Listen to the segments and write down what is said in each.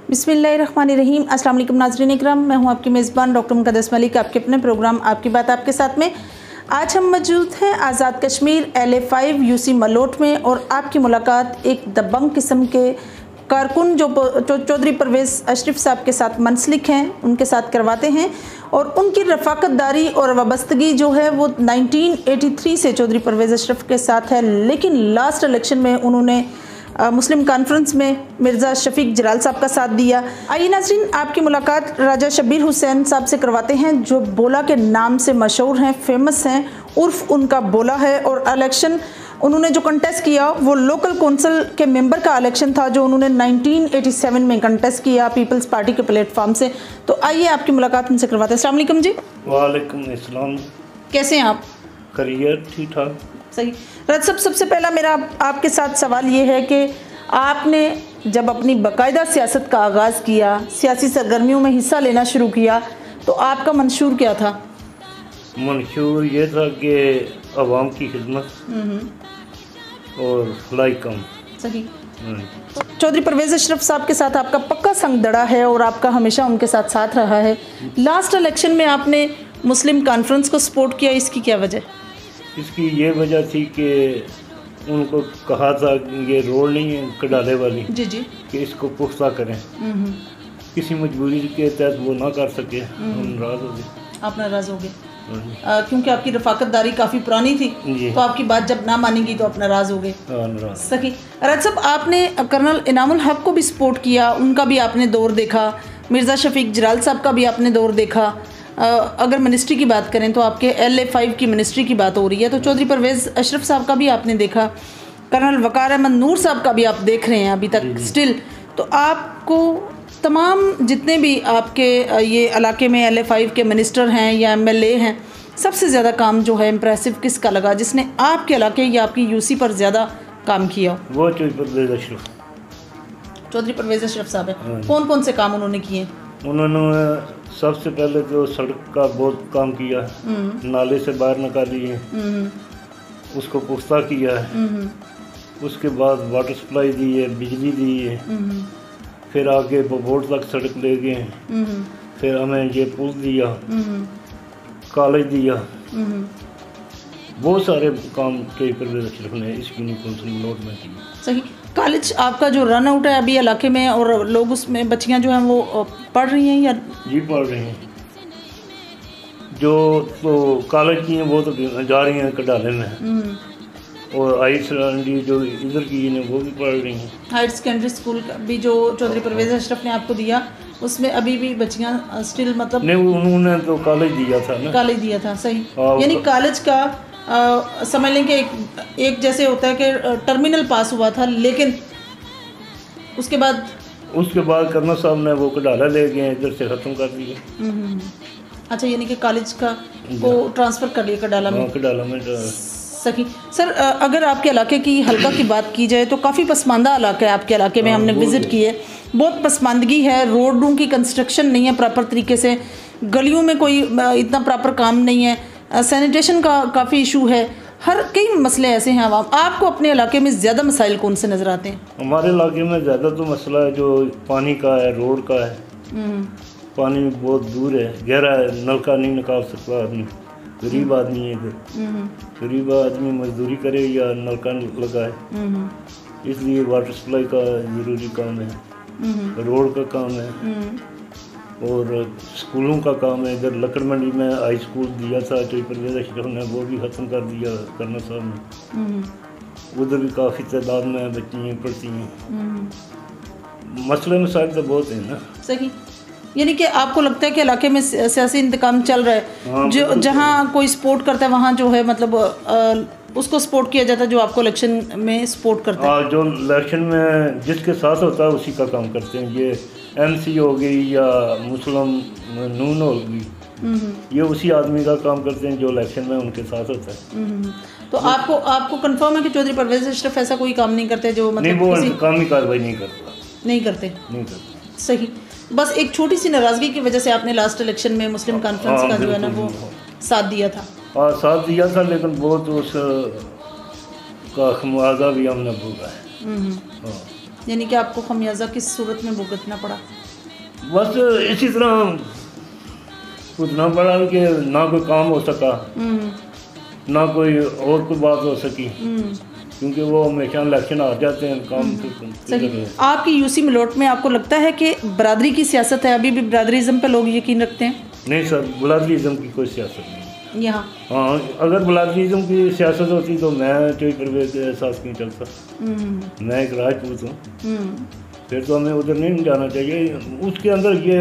बिस्मिल्लाहिर्रहमानिर्रहीम। अस्सलाम वालेकुम नाज़रीन इकराम, मैं हूं आपकी मेज़बान डॉक्टर मुक़द्दस मलिक, आपके अपने प्रोग्राम आपकी बात आपके साथ में। आज हम मौजूद हैं आज़ाद कश्मीर LA5 UC मलोट में और आपकी मुलाकात एक दबंग किस्म के कारकुन जो चौधरी परवेज़ अशरफ साहब के साथ मनसलिक हैं उनके साथ करवाते हैं। और उनकी रफ़ाकतदारी और वाबस्तगी जो है वो 1983 से चौधरी परवेज़ अशरफ के साथ है, लेकिन लास्ट इलेक्शन में उन्होंने मुस्लिम कॉन्फ्रेंस में मिर्ज़ा शफीक जलाल साहब का साथ दिया। आइए नाज़रीन, आपकी मुलाकात राजा शब्बीर हुसैन साहब से करवाते हैं, जो बोला के नाम से मशहूर हैं, फेमस हैं, उर्फ उनका बोला है। और इलेक्शन उन्होंने जो कंटेस्ट किया वो लोकल कौंसिल के मेंबर का इलेक्शन था, जो उन्होंने 1987 में कंटेस्ट किया पीपल्स पार्टी के प्लेटफॉर्म से। तो आइए आपकी मुलाकात उनसे करवाते हैं। अस्सलाम वालेकुम जी। वालेकुम अस्सलाम। कैसे हैं आप? करियर ठीक ठाक। सही। राज साहब, सबसे पहला मेरा आपके साथ सवाल ये है कि आपने जब अपनी बाकायदा सियासत का आगाज़ किया, सियासी सरगर्मियों में हिस्सा लेना शुरू किया, तो आपका मंशूर क्या था? मंशूर ये था कि अवाम की खिदमत और फलाई कम। सही। चौधरी परवेज़ अशरफ साहब के साथ आपका पक्का संग दड़ा है और आपका हमेशा उनके साथ साथ रहा है। लास्ट इलेक्शन में आपने मुस्लिम कॉन्फ्रेंस को सपोर्ट किया, इसकी क्या वजह? इसकी ये वजह थी कि उनको कहा था कि ये रोड नहीं है कडाले वाली जी जी कि इसको पुख्ता करें। किसी मजबूरी के तहत वो ना कर सके, हम नाराज़ हो गए। आप नाराज़ हो गए क्योंकि आपकी रफ़ाकतदारी काफ़ी पुरानी थी, तो आपकी बात जब ना मानेंगी तो आप नाराज़ हो गए। सही। राज साहब, आपने कर्नल इनामुल हक को भी सपोर्ट किया, उनका भी आपने दौर देखा, मिर्ज़ा शफीक जलाल साहब का भी आपने दौर देखा। अगर मिनिस्ट्री की बात करें तो आपके LA5 की मिनिस्ट्री की बात हो रही है, तो चौधरी परवेज़ अशरफ साहब का भी आपने देखा, कर्नल वक़ार अहमद नूर साहब का भी आप देख रहे हैं अभी तक स्टिल। तो आपको तमाम जितने भी आपके ये इलाके में LA5 के मिनिस्टर हैं या MLA हैं, सबसे ज़्यादा काम जो है इम्प्रेसिव किसका लगा, जिसने आपके इलाके या आपकी UC पर ज़्यादा काम किया? वो चौधरी परवेज़ अशरफ। चौधरी परवेज़ अशरफ साहब है। कौन कौन से काम उन्होंने किए? उन्होंने सबसे पहले तो सड़क का बहुत काम किया, नाले से बाहर निकाली है, उसको पुख्ता किया है। उसके बाद वाटर सप्लाई दी है, बिजली दी है, फिर आगे बोर्ड तक सड़क ले गए, फिर हमें ये पुल दिया, कॉलेज दिया, बहुत सारे काम के परवेज़ अशरफ ने इसकी नोट में किए। सही। कॉलेज आपका जो रन आउट है अभी इलाके में, और लोग उसमें बच्चियां जो हैं वो पढ़ रही हैं या? जी पढ़ रही हैं। जो तो कॉलेज की हैं वो तो जा रही हैं कडाले में, और हाई सेकेंडरी जो इधर की हैं वो भी पढ़ रही हैं। हायर सेकेंडरी स्कूल का भी जो चौधरी परवेज़ अशरफ ने आपको दिया, उसमें अभी भी बच्चियां स्टिल मतलब? नहीं, उन्होंने तो कॉलेज दिया था ना। कॉलेज दिया था। सही। यानी कॉलेज का समझ लें कि एक जैसे होता है कि टर्मिनल पास हुआ था, लेकिन उसके बाद कर्नल साहब ने वो कडाला ले गए, इधर से ख़त्म कर दिया। अच्छा, यानी कि कॉलेज का को ट्रांसफ़र कर लिया कडाला में। कडाला में। सही। सर, अगर आपके इलाके की हल्का की बात की जाए तो काफ़ी पसमानदा इलाका है आपके इलाके में, हमने विज़िट किए, बहुत पसमानदगी है, रोडों की कंस्ट्रक्शन नहीं है प्रॉपर तरीके से, गलियों में कोई इतना प्रॉपर काम नहीं है, सैनिटेशन का काफ़ी इशू है, हर कई मसले ऐसे हैं। आपको अपने इलाके में ज़्यादा मसाइल कौन से नज़र आते हैं? हमारे इलाके में ज़्यादा तो मसला है जो पानी का है, रोड का है। पानी बहुत दूर है, गहरा है, नलका नहीं निकाल सकता आदमी, गरीब आदमी है इधर। गरीब आदमी मजदूरी करे या नलका लगाए, इसलिए वाटर सप्लाई का ज़रूरी काम है, रोड का काम है, और स्कूलों का काम है। इधर लकड़ मंडी में हाई स्कूल दिया था चौधरी परवेज़ अशरफ ने, वो भी ख़त्म कर दिया कर्नल साहब ने। उधर भी काफ़ी तादाद में बच्चियाँ पढ़ती हैं। मसले मसाइल तो बहुत हैं ना। सही। यानी कि आपको लगता है कि इलाके में सियासी इंतकाम चल रहा है? हाँ, जो जहाँ कोई सपोर्ट करता है वहाँ जो है मतलब उसको सपोर्ट किया जाता है, जो आपको इलेक्शन में सपोर्ट करता है। जो इलेक्शन में जिसके साथ होता है उसी का काम करते हैं। ये MC हो गई या मुस्लिम नून हो गई, ये उसी आदमी का काम करते हैं जो इलेक्शन में उनके साथ होता है। तो आपको कंफर्म है कि चौधरी परवेज़ अशरफ ऐसा कोई काम नहीं करते जो मतलब नहीं, वो इंतकामी कार्रवाई नहीं करता? नहीं करते। सही। बस एक छोटी सी नाराज़गी की वजह से आपने लास्ट इलेक्शन में मुस्लिम कॉन्फ्रेंस का जो है ना वो साथ दिया था। साथ दिया था, लेकिन बहुत उसका खमियाजा भी हमने भोगा है। यानी कि आपको खमियाजा किस सूरत में भुगतना पड़ा? बस इसी तरह उतना पड़ा कि ना कोई काम हो सका, ना कोई और कोई बात हो सकी, क्योंकि वो हमेशा इलेक्शन आ जाते हैं काम। सही। आपकी यूसी मलोट में आपको लगता है कि बरादरी की सियासत है? अभी भी बरादरीज़म पे लोग यकीन रखते हैं? नहीं सर, बरादरीज़म की कोई सियासत नहीं यहाँ। हाँ, अगर बरादरीज़म की सियासत होती तो मैं चोई परवेज़ के एहसास नहीं चलता। मैं एक राजपूत हूँ, फिर तो हमें उधर नहीं जाना चाहिए। उसके अंदर ये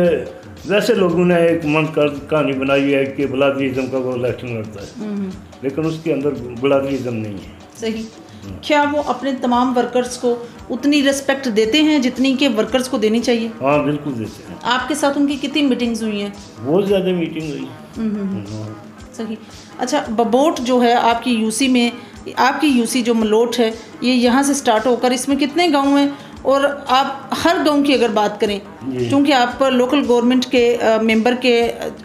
वैसे लोगों ने एक मन कहानी बनाई है कि बरादरीज़म का वो इलेक्शन लड़ता है, लेकिन उसके अंदर बरादरीज़म नहीं है। सही। क्या वो अपने तमाम वर्कर्स को उतनी रिस्पेक्ट देते हैं जितनी कि वर्कर्स को देनी चाहिए? हाँ बिल्कुल देते हैं। आपके साथ उनकी कितनी मीटिंग्स हुई हैं? बहुत ज़्यादा मीटिंग हुई। सही। अच्छा, बबोट जो है आपकी यूसी में, आपकी यूसी जो मलोट है ये यहाँ से स्टार्ट होकर इसमें कितने गांव हैं? और आप हर गांव की अगर बात करें, क्योंकि आप लोकल गवर्नमेंट के मेंबर के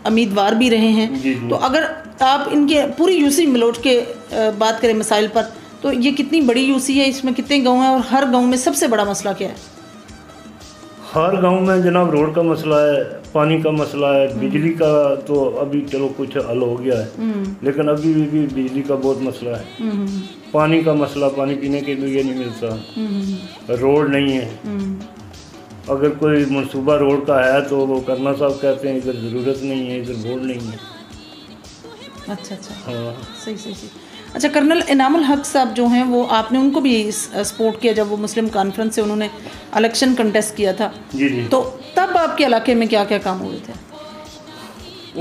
उम्मीदवार भी रहे हैं, तो अगर आप इनके पूरी यूसी मलोट के बात करें मसाइल पर, तो ये कितनी बड़ी यूसी है, इसमें कितने गांव हैं और हर गांव में सबसे बड़ा मसला क्या है? हर गांव में जनाब रोड का मसला है, पानी का मसला है, बिजली का तो अभी चलो कुछ हल हो गया है, लेकिन अभी भी बिजली का बहुत मसला है। पानी का मसला, पानी पीने के लिए नहीं मिलता, रोड नहीं है। अगर कोई मंसूबा रोड का है तो वो करना साहब कहते हैं इधर ज़रूरत नहीं है, इधर रोड नहीं है। अच्छा अच्छा, हाँ सही सही सही। अच्छा, कर्नल इनामुल हक साहब जो हैं वो आपने उनको भी सपोर्ट किया जब वो मुस्लिम कॉन्फ्रेंस से उन्होंने इलेक्शन कंटेस्ट किया था? जी जी। तो तब आपके इलाके में क्या क्या काम हुए थे?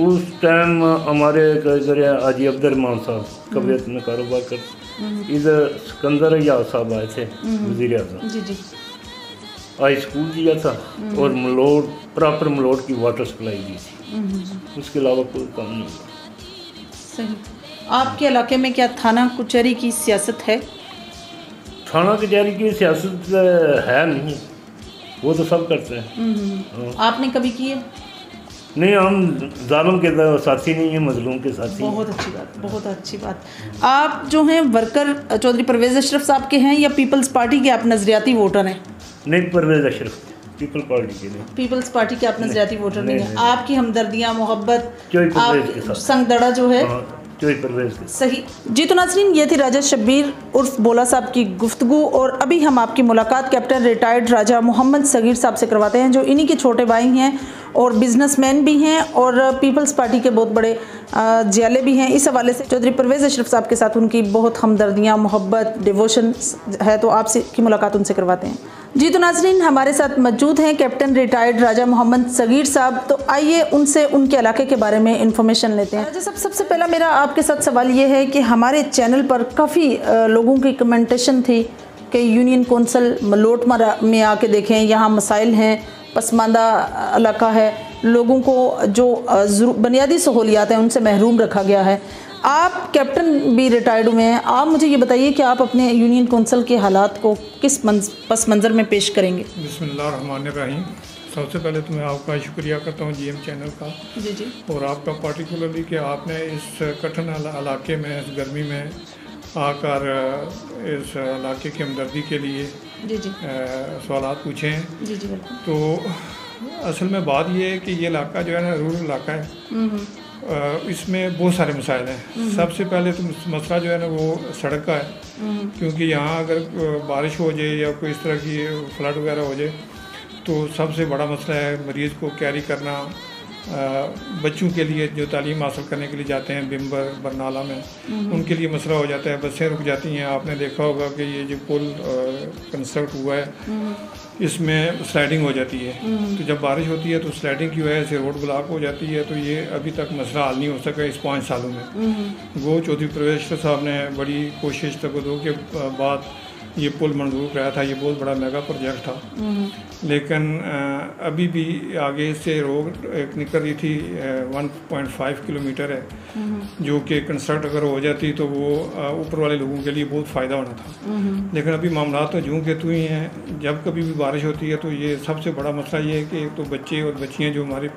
उस टाइम हमारे इधर हाजी अब्दुर्रहमान साहब कबियत में कारोबार कर, इधर सिकंदर याद साहब आए थे वज़ीर आज़म। जी जी। हाई स्कूल दिया था और मलोट प्रॉपर मलोट की वाटर सप्लाई दी थी, उसके अलावा कोई काम नहीं हुआ। सही। आपके इलाके में क्या थाना कचहरी की सियासत है? थाना कचहरी की सियासत है नहीं, वो तो सब करते हैं। आपने कभी की है? नहीं, हम जालिम के साथी नहीं हैं, मजलूम के साथी। बहुत अच्छी बात, बहुत अच्छी बात। आप जो हैं वर्कर चौधरी परवेज़ अशरफ साहब के हैं या पीपल्स पार्टी के आप नजरियाती वोटर हैं? नहीं, परवेज़ अशरफ, पीपल पार्टी के नहीं। पीपल्स पार्टी के आप नजरियाती वोटर नहीं हैं। आपकी हमदर्दियाँ, मोहब्बत, आप संगदड़ा जो है सही। जी तो नाज़रीन, ये थी राजा शब्बीर उर्फ बोला साहब की गुफ्तगू, और अभी हम आपकी मुलाकात कैप्टन रिटायर्ड राजा मोहम्मद सगीर साहब से करवाते हैं, जो इन्हीं के छोटे भाई हैं और बिजनेसमैन भी हैं और पीपल्स पार्टी के बहुत बड़े जियाले भी हैं। इस हवाले से चौधरी परवेज़ अशरफ साहब के साथ उनकी बहुत हमदर्दियाँ, मोहब्बत, डिवोशन है, तो आपसे की मुलाकात उनसे करवाते हैं। जी तो नाज़रीन, हमारे साथ मौजूद हैं कैप्टन रिटायर्ड राजा मोहम्मद सगीर साहब, तो आइए उनसे उनके इलाके के बारे में इंफॉर्मेशन लेते हैं। राजा साहब, सबसे पहला मेरा आपके साथ सवाल ये है कि हमारे चैनल पर काफ़ी लोगों की कमेंटेशन थी कि यूनियन कौंसिल मलोट में आके देखें, यहाँ मसाइल हैं, पसमानदा इलाका है, लोगों को जो बुनियादी सहूलियात हैं उनसे महरूम रखा गया है। आप कैप्टन भी रिटायर्ड हुए हैं, आप मुझे ये बताइए कि आप अपने यूनियन कौंसिल के हालात को किस पस मंज़र में पेश करेंगे? बिस्मिल्लाहिर्रहमानिर्रहीम। सबसे पहले तो मैं आपका शुक्रिया करता हूँ जीएम चैनल का, जी जी, और आपका पार्टिकुलरली कि आपने इस कठिन इलाके में, इस गर्मी में आकर इस इलाके की हमदर्दी के लिए जी जी सवाल पूछे हैं। जी जी बिल्कुल। तो असल में बात ये है कि ये इलाका जो है ना, रूरल इलाका है, इसमें बहुत सारे मसाइल हैं। सबसे पहले तो मसला जो है ना वो सड़क का है, क्योंकि यहाँ अगर बारिश हो जाए या कोई इस तरह की फ्लड वगैरह हो जाए तो सबसे बड़ा मसला है मरीज़ को कैरी करना। बच्चों के लिए जो तालीम हासिल करने के लिए जाते हैं बिम्बर बरनाला में, उनके लिए मसला हो जाता है, बसें रुक जाती हैं। आपने देखा होगा कि ये जो पुल कंस्ट्रक्ट हुआ है इसमें स्लाइडिंग हो जाती है, तो जब बारिश होती है तो स्लाइडिंग की वजह से रोड ब्लॉक हो जाती है। तो ये अभी तक मसला हल नहीं हो सका इस 5 सालों में। वो चौधरी परवेज़ साहब ने बड़ी कोशिश तकदो के बाद ये पुल मंजूर कराया था। ये बहुत बड़ा मेगा प्रोजेक्ट था, लेकिन अभी भी आगे से रोड एक निकल रही थी 1.5 किलोमीटर है, जो कि कंस्ट्रक्ट अगर हो जाती तो वो ऊपर वाले लोगों के लिए बहुत फ़ायदा होना था। लेकिन अभी मामला तो जूँ के तू ही हैं। जब कभी भी बारिश होती है तो ये सबसे बड़ा मसला ये है कि एक तो बच्चे और बच्चियाँ जो हमारी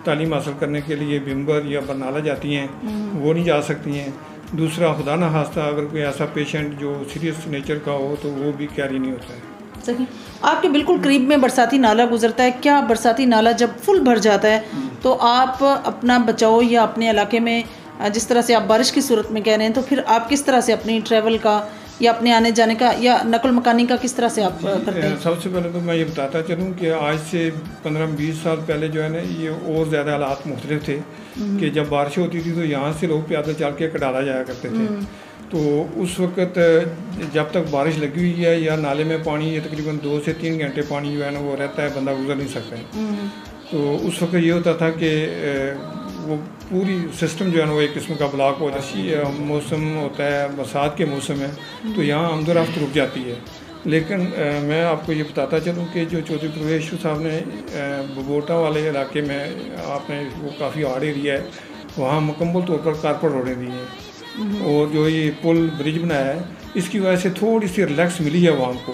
तालीम हासिल करने के लिए बिम्बर या बरनाला जाती हैं वो नहीं जा सकती हैं। दूसरा, खुदा न खास्ता अगर कोई ऐसा पेशेंट जो सीरियस नेचर का हो तो वो भी कैरी नहीं होता है। सही। आपके बिल्कुल करीब में बरसाती नाला गुजरता है, क्या बरसाती नाला जब फुल भर जाता है तो आप अपना बचाओ या अपने इलाके में जिस तरह से आप बारिश की सूरत में कह रहे हैं, तो फिर आप किस तरह से अपनी ट्रैवल का या अपने आने जाने का या नकल मकानी का किस तरह से आप करते हैं? सबसे पहले तो मैं ये बताता चलूँ कि आज से 15-20 साल पहले जो है ना, ये और ज़्यादा हालात मुख्तलिफ थे कि जब बारिश होती थी तो यहाँ से लोग पैदल चल के कटाला जाया करते थे। तो उस वक्त जब तक बारिश लगी हुई है या नाले में पानी ये तकरीबन 2 से 3 घंटे पानी जो है ना वो रहता है, बंदा गुजर नहीं सकता है। तो उस वक्त ये होता था कि वो पूरी सिस्टम जो है ना वो एक किस्म का ब्लॉक हो जाती है। मौसम होता है बरसात के मौसम में, तो यहाँ आमदोरफ्त रुक जाती है। लेकिन मैं आपको ये बताता चलूँ कि जो चौधरी परवेज़ साहब ने बबोटा वाले इलाके में आपने वो काफ़ी हार्ड एरिया है, वहाँ मुकम्मल तौर पर कारपेट रोडें दी हैं और जो ये पुल ब्रिज बनाया है इसकी वजह से थोड़ी सी रिलैक्स मिली है वहाँ को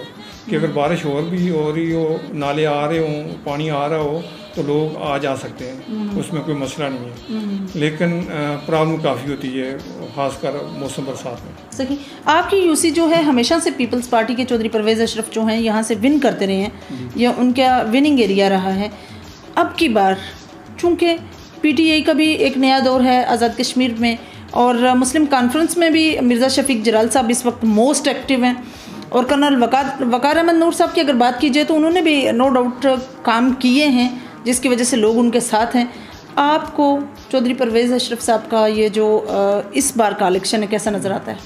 कि अगर बारिश और भी हो रही हो, नाले आ रहे हों, पानी आ रहा हो तो लोग आ जा सकते हैं, उसमें कोई मसला नहीं है। लेकिन प्रॉब्लम काफ़ी होती है ख़ासकर मौसम बरसात में। सही। आपकी यूसी जो है हमेशा से पीपल्स पार्टी के चौधरी परवेज़ अशरफ जो हैं यहाँ से विन करते रहे हैं, या उनका विनिंग एरिया रहा है। अब की बार चूँकि पीटीआई का भी एक नया दौर है आज़ाद कश्मीर में, और मुस्लिम कॉन्फ्रेंस में भी मिर्ज़ा शफीक जलाल साहब इस वक्त मोस्ट एक्टिव हैं, और कर्नल वकार अहमद नूर साहब की अगर बात की जाए तो उन्होंने भी नो डाउट काम किए हैं जिसकी वजह से लोग उनके साथ हैं। आपको चौधरी परवेज़ अशरफ साहब का ये जो इस बार का इलेक्शन है कैसा नज़र आता है?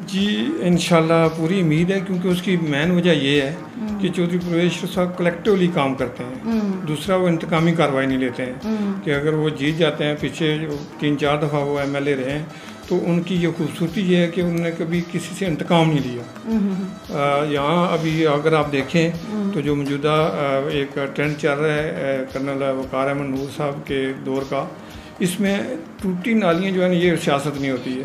जी इंशाल्लाह पूरी उम्मीद है, क्योंकि उसकी मेन वजह ये है कि चौधरी परवेज़ अशरफ साहब कलेक्टिवली काम करते हैं। दूसरा, वो इंतकामी कार्रवाई नहीं लेते हैं कि अगर वो जीत जाते हैं, पीछे 3-4 दफ़ा वो MLA रहे हैं, तो उनकी ये खूबसूरती ये है कि उन्होंने कभी किसी से इंतकाम नहीं लिया। यहाँ अभी अगर आप देखें तो जो मौजूदा एक ट्रेंड चल रहा है कर्नल वकार अहमद नूर साहब के दौर का, इसमें टूटी नालियाँ जो है ना ये सियासत नहीं होती है।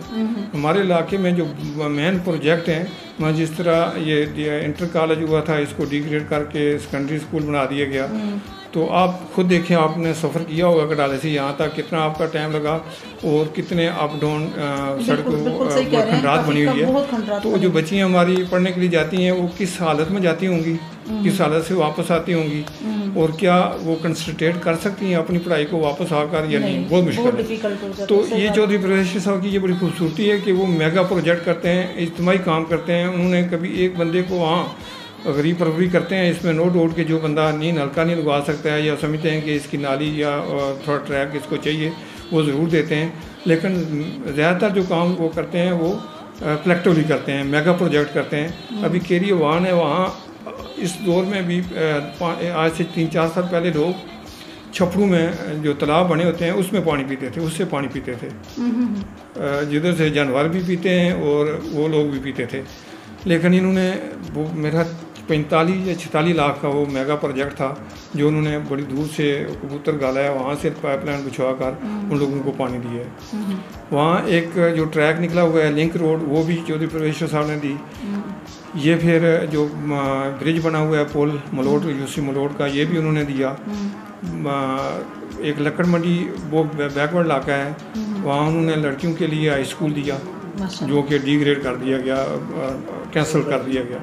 हमारे इलाके में जो मेन प्रोजेक्ट हैं, वहाँ जिस तरह ये इंटर कॉलेज हुआ था, इसको डिग्रेड करके सेकेंडरी स्कूल बना दिया गया। तो आप खुद देखें, आपने सफ़र किया होगा कटाले से यहाँ तक, कितना आपका टाइम लगा और कितने अप डाउन सड़क खंडात बनी हुई है। तो जो बच्चियाँ हमारी पढ़ने के लिए जाती हैं वो किस हालत में जाती होंगी, किस हालत से वापस आती होंगी, और क्या वो कंसंट्रेट कर सकती हैं अपनी पढ़ाई को वापस आकर या नहीं, बहुत मुश्किल है। तो ये चौधरी परवेज़ साहब की ये बड़ी खूबसूरती है कि वो मेगा प्रोजेक्ट करते हैं, इज्तिमाई काम करते हैं। उन्होंने कभी एक बंदे को वहाँ गरीब परवरी करते हैं, इसमें नो डाउट कि जो बंदा नलका नहीं लगवा सकता है या समझते हैं कि इसकी नाली या थोड़ा ट्रैक इसको चाहिए, वो ज़रूर देते हैं। लेकिन ज़्यादातर जो काम वो करते हैं वो कलेक्टिवली करते हैं, मेगा प्रोजेक्ट करते हैं। अभी केरी वाहन है, वहाँ इस दौर में भी आज से 3-4 साल पहले लोग छपड़ू में जो तालाब बने होते हैं उसमें पानी पीते थे, उससे पानी पीते थे, जिधर से जानवर भी पीते हैं और वो लोग भी पीते थे। लेकिन इन्होंने वो मेरा 45 या 46 लाख का वो मेगा प्रोजेक्ट था जो उन्होंने बड़ी दूर से कबूतर गाला है, वहाँ से पाइपलाइन बिछवा कर उन लोगों को पानी दिया है। वहाँ एक जो ट्रैक निकला हुआ है लिंक रोड, वो भी चौधरी परवेज़ साहब ने दी। ये फिर जो ब्रिज बना हुआ है पुल मलोट यूसी मलोट का, ये भी उन्होंने दिया। एक लकड़ मंडी वो बैकवर्ड इलाका है, वहाँ उन्होंने लड़कियों के लिए हाई स्कूल दिया जो कि डिग्रेड कर दिया गया, कैंसिल कर दिया गया।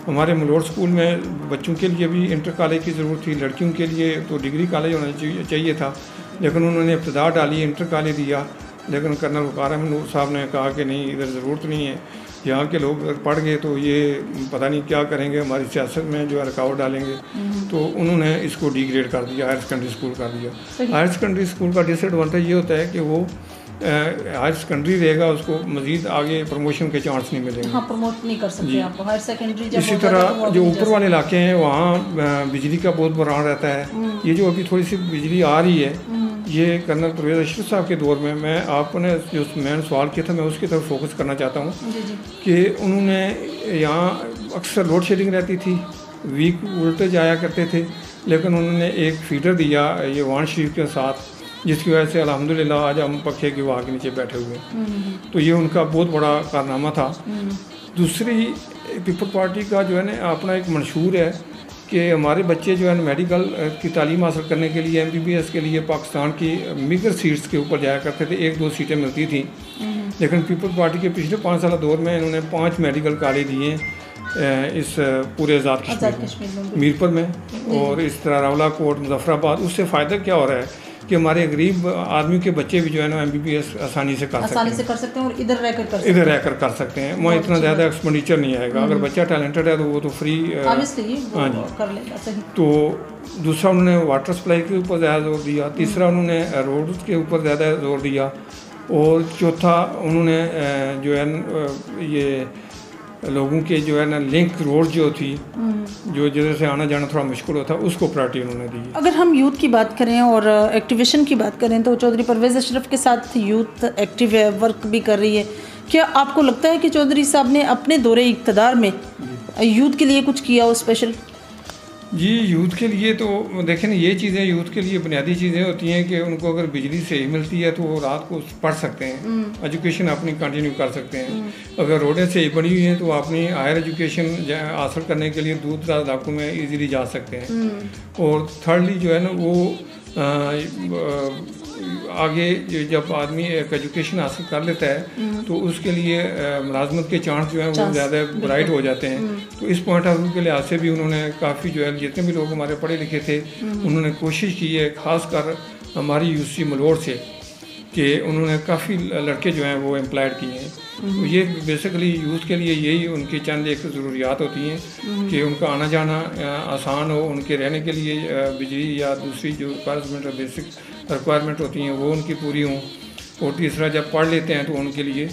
हमारे मलोट स्कूल में बच्चों के लिए भी इंटर कॉलेज की ज़रूरत थी, लड़कियों के लिए तो डिग्री कॉलेज होना चाहिए था, लेकिन उन्होंने इब्तिदा डाली, इंटर कॉलेज दिया। लेकिन कर्नल वकार अहमद नूर साहब ने कहा कि नहीं, इधर ज़रूरत नहीं है, यहाँ के लोग अगर पढ़ गए तो ये पता नहीं क्या करेंगे, हमारी सियासत में जो है रुकावट डालेंगे। तो उन्होंने इसको डिग्रेड कर दिया, हायर सेकेंडरी स्कूल कर दिया। हायर सेकेंडरी स्कूल का डिसएडवांटेज ये होता है कि वो हायर सेकेंडरी रहेगा, उसको मज़ीद आगे प्रमोशन के चांस नहीं मिलेंगे। हाँ, प्रमोट नहीं कर सकते आप हायर सेकेंडरी। इसी तरह जो ऊपर वाले इलाके हैं वहाँ बिजली का बहुत बुरान रहता है। ये जो अभी थोड़ी सी बिजली आ रही है, ये कर्नल परवेज़ अशरफ साहब के दौर में, मैं आपने जो मैंने सवाल किया था मैं उसकी तरफ फोकस करना चाहता हूँ कि उन्होंने यहाँ अक्सर लोड शेडिंग रहती थी, वीक वोल्टेज आया करते थे, लेकिन उन्होंने एक फीडर दिया ये वान शरीफ के साथ, जिसकी वजह से अल्हम्दुलिल्लाह आज हम पखे की हवा के नीचे बैठे हुए हैं। तो ये उनका बहुत बड़ा कारनामा था। दूसरी, पीपल पार्टी का जो है ना अपना एक मंशूर है कि हमारे बच्चे जो है ना मेडिकल की तालीम हासिल करने के लिए MBBS के लिए पाकिस्तान की मिगर सीट्स के ऊपर जाया करते थे, 1-2 सीटें मिलती थी। लेकिन पीपल पार्टी के पिछले 5 साल दौर में इन्होंने 5 मेडिकल कॉलेज दिए हैं, इस पूरे आज़ाद कश्मीर में, मीरपुर में, और इस तरह रावलाकोट, मुजफ्फराबाद। उससे फ़ायदा क्या हो रहा है कि हमारे गरीब आदमी के बच्चे भी जो है ना MBBS आसानी से कर सकते हैं और इधर रहकर कर सकते हैं। वहाँ इतना ज़्यादा एक्सपेंडिचर नहीं आएगा। अगर बच्चा टैलेंटेड है तो वो तो फ्री हाँ जी कर लेगा। तो दूसरा उन्होंने वाटर सप्लाई के ऊपर ज़्यादा जोर दिया, तीसरा उन्होंने रोड के ऊपर ज़्यादा जोर दिया, और चौथा उन्होंने जो है ये लोगों के जो है ना लिंक रोड जो थी, जो जिधर से आना जाना थोड़ा मुश्किल होता, उसको प्रायोरिटी उन्होंने दी। अगर हम यूथ की बात करें और एक्टिवेशन की बात करें तो चौधरी परवेज़ अशरफ के साथ यूथ एक्टिव है, वर्क भी कर रही है। क्या आपको लगता है कि चौधरी साहब ने अपने दौरे इक़्तिदार में यूथ के लिए कुछ किया हो स्पेशल? जी, यूथ के लिए तो देखें ना, ये चीज़ें यूथ के लिए बुनियादी चीज़ें होती हैं कि उनको अगर बिजली सही मिलती है तो वो रात को पढ़ सकते हैं, एजुकेशन अपनी कंटिन्यू कर सकते हैं। अगर रोडें सही बनी हुई हैं तो अपनी हायर एजुकेशन हासिल करने के लिए दूर दराज इलाकों में ईज़िली जा सकते हैं। और थर्डली जो है ना वो आगे जब आदमी एक एजुकेशन हासिल कर लेता है तो उसके लिए मुलाजमत के चांस जो हैं वो ज़्यादा ब्राइट हो जाते हैं। तो इस पॉइंट ऑफ व्यू के लिहाज से भी उन्होंने काफ़ी जो है, जितने भी लोग हमारे पढ़े लिखे थे उन्होंने कोशिश की है, ख़ासकर हमारी यूसी मलोट से, कि उन्होंने काफ़ी लड़के जो हैं वो एम्प्लॉयड किए हैं। तो ये बेसिकली यूथ के लिए यही उनकी चंद एक ज़रूरियात होती हैं कि उनका आना जाना आसान हो, उनके रहने के लिए बिजली या दूसरी जो रिक्वायरमेंट बेसिक रिक्वायरमेंट होती हैं वो उनकी पूरी हों, और तीसरा जब पढ़ लेते हैं तो उनके लिए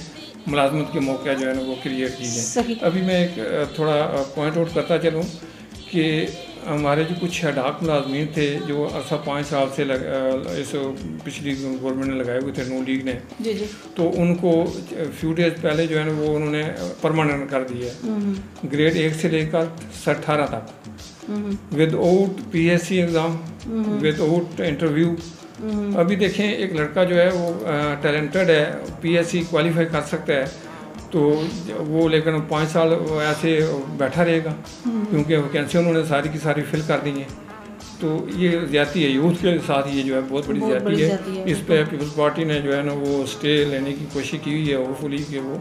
मुलाजमत के मौके जो है ना वो क्रिएट की जाए। अभी मैं एक थोड़ा पॉइंट आउट करता चलूँ कि हमारे जो कुछ हडाक मुलाजमीन थे जो अरसा 5 साल से इस पिछली गवर्नमेंट ने लगाए हुए थे, नून लीग ने, तो उनको फ्यू डेज पहले जो है ना वो उन्होंने परमानेंट कर दिया है, ग्रेड 1 से लेकर 18 तक, without PSC exam, without interview. अभी देखें, एक लड़का जो है वो टैलेंटेड है, PSC क्वालिफाई कर सकता है, तो वो लेकिन 5 साल ऐसे बैठा रहेगा क्योंकि वैकेंसी उन्होंने सारी की सारी फिल कर दी हैं। तो ये ज़्यादती है यूथ के साथ, ये जो है बहुत बड़ी ज़्यादती है। इस पर पीपल्स पार्टी ने जो है ना वो स्टे लेने की कोशिश की हुई है, होपफुली कि वो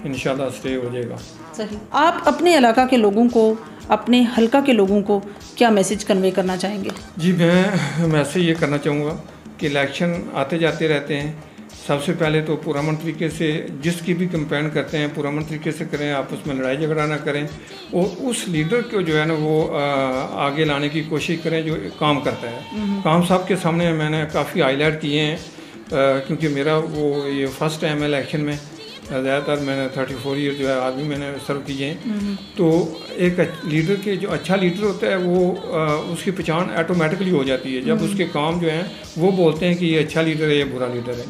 इंशाल्लाह स्टे हो जाएगा। सही। आप अपने इलाका के लोगों को, अपने हलका के लोगों को क्या मैसेज कन्वे करना चाहेंगे? जी, मैं मैसेज ये करना चाहूँगा कि इलेक्शन आते जाते रहते हैं। सबसे पहले तो पुरअमन तरीके से जिसकी भी कंपेन करते हैं पुरअमन तरीके से करें, आपस में लड़ाई झगड़ा ना करें, और उस लीडर को जो है ना वो आगे लाने की कोशिश करें जो काम करता है। काम साहब के सामने मैंने काफ़ी हाईलाइट किए हैं, क्योंकि मेरा वो ये फर्स्ट टाइम है इलेक्शन में। ज़्यादातर मैंने 34 ईयर जो है आदमी मैंने सर्व किए हैं। तो एक लीडर के जो अच्छा लीडर होता है वो उसकी पहचान ऑटोमेटिकली हो जाती है जब उसके काम जो हैं वो बोलते हैं कि ये अच्छा लीडर है, ये बुरा लीडर है।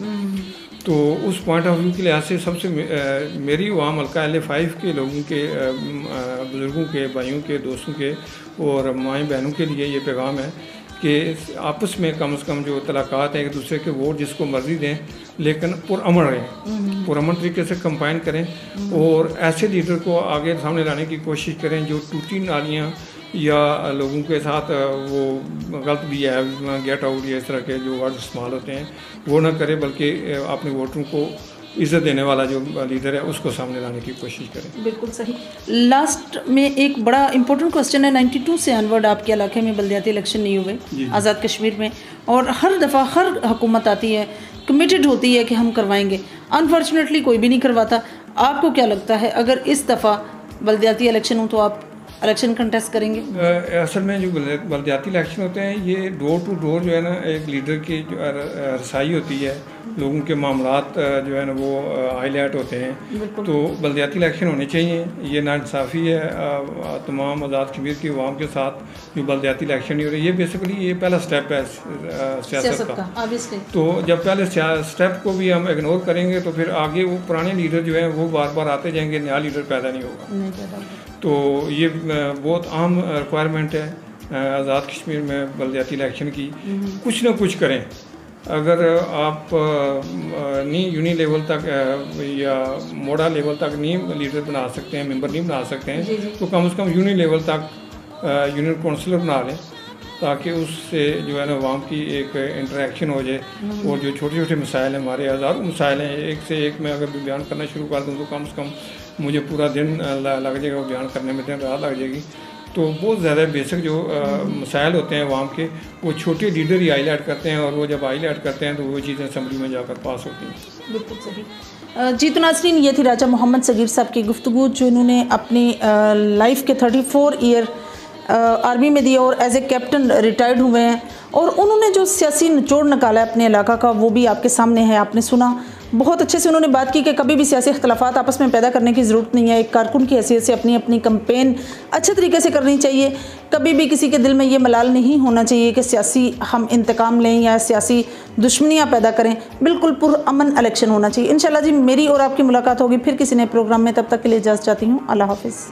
तो उस पॉइंट ऑफ व्यू के लिहाज से सबसे मेरी वाम हल्का LA5 के लोगों के, बुज़ुर्गों के, भाइयों के, दोस्तों के और माएँ बहनों के लिए ये पैगाम है कि आपस में कम से कम जो तलाक़ात हैं एक दूसरे के वोट जिसको मर्जी दें, लेकिन पुरअमन रहें, पुरअमन तरीके से कंपाइन करें और ऐसे लीडर को आगे सामने लाने की कोशिश करें जो टूटी नालियाँ या लोगों के साथ वो गलत भी है, गेट आउट या इस तरह के जो वर्ड इस्तेमाल होते हैं वो ना करें, बल्कि अपने वोटरों को इज़्ज़त देने वाला जो लीडर है उसको सामने लाने की कोशिश करें। बिल्कुल सही। लास्ट में एक बड़ा इंपॉर्टेंट क्वेश्चन है, 92 से अनवर्ड आपके इलाके में बल्दियाती इलेक्शन नहीं हुए आज़ाद कश्मीर में, और हर दफ़ा हर हुकूमत आती है कमिटेड होती है कि हम करवाएंगे, अनफॉर्चुनेटली कोई भी नहीं करवाता। आपको क्या लगता है अगर इस दफ़ा बल्दियाती इलेक्शन हो तो आप इलेक्शन कंटेस्ट करेंगे? असल में जो बल्दियाती इलेक्शन होते हैं ये डोर टू डोर जो है ना एक लीडर की जो रसाई होती है, लोगों के मामलात जो है ना वो हाईलाइट होते हैं। तो बल्दियाती इलेक्शन होने चाहिए, ये नाइंसाफ़ी है तमाम आज़ाद कश्मीर की अवाम के साथ जो बल्दियाती इलेक्शन नहीं हो रही। ये बेसिकली ये पहला स्टेप है सियासत का। तो जब पहले स्टेप को भी हम इग्नोर करेंगे तो फिर आगे वो पुराने लीडर जो हैं वो बार बार आते जाएंगे, नया लीडर पैदा नहीं होगा। तो ये बहुत अहम रिक्वायरमेंट है आज़ाद कश्मीर में बल्दियाती इलेक्शन की। कुछ ना कुछ करें, अगर आप नहीं यूनियन लेवल तक या मोड़ा लेवल तक नहीं लीडर बना सकते हैं, मेंबर नहीं बना सकते हैं, तो कम से कम यूनियन लेवल तक यूनियन काउंसिलर बना लें ताकि उससे जो है ना अवाम की एक इंटरेक्शन हो जाए। और जो छोटे छोटे मसाइल हैं, हमारे हज़ारों मसाइल हैं, एक से एक मैं अगर बयान करना शुरू कर दूँ तो कम से कम मुझे पूरा दिन लग जाएगा, बयान करने में दिन रात लग जाएगी। तो बहुत ज़्यादा बेसिक जो मसाइल होते हैं अवाम के, वो छोटे लीडर ही हाईलाइट करते हैं, और वो जब हाईलाइट करते हैं तो वो चीज़ें असम्बली में जाकर पास होती हैं। बिल्कुल सही जी। तो नाज़रीन, ये थी राजा मोहम्मद सगीर साहब की गुफ्तगू, जो इन्होंने अपनी लाइफ के 34 ईयर आर्मी में दिया और एज ए कैप्टन रिटायर्ड हुए हैं, और उन्होंने जो सियासी निचोड़ निकाला है अपने इलाका का, वो भी आपके सामने है, आपने सुना। बहुत अच्छे से उन्होंने बात की कि कभी भी सियासी इख्तलाफात आपस में पैदा करने की ज़रूरत नहीं है। एक कारकुन की हैसियत से अपनी अपनी कैंपेन अच्छे तरीके से करनी चाहिए। कभी भी किसी के दिल में ये मलाल नहीं होना चाहिए कि सियासी हम इंतकाम लें या सियासी दुश्मनियाँ पैदा करें। बिल्कुल पुरअमन इलेक्शन होना चाहिए। इंशाल्लाह जी, मेरी और आपकी मुलाकात होगी फिर किसी नए प्रोग्राम में। तब तक के लिए इजाज़त चाहती हूँ। अल्लाह हाफिज़।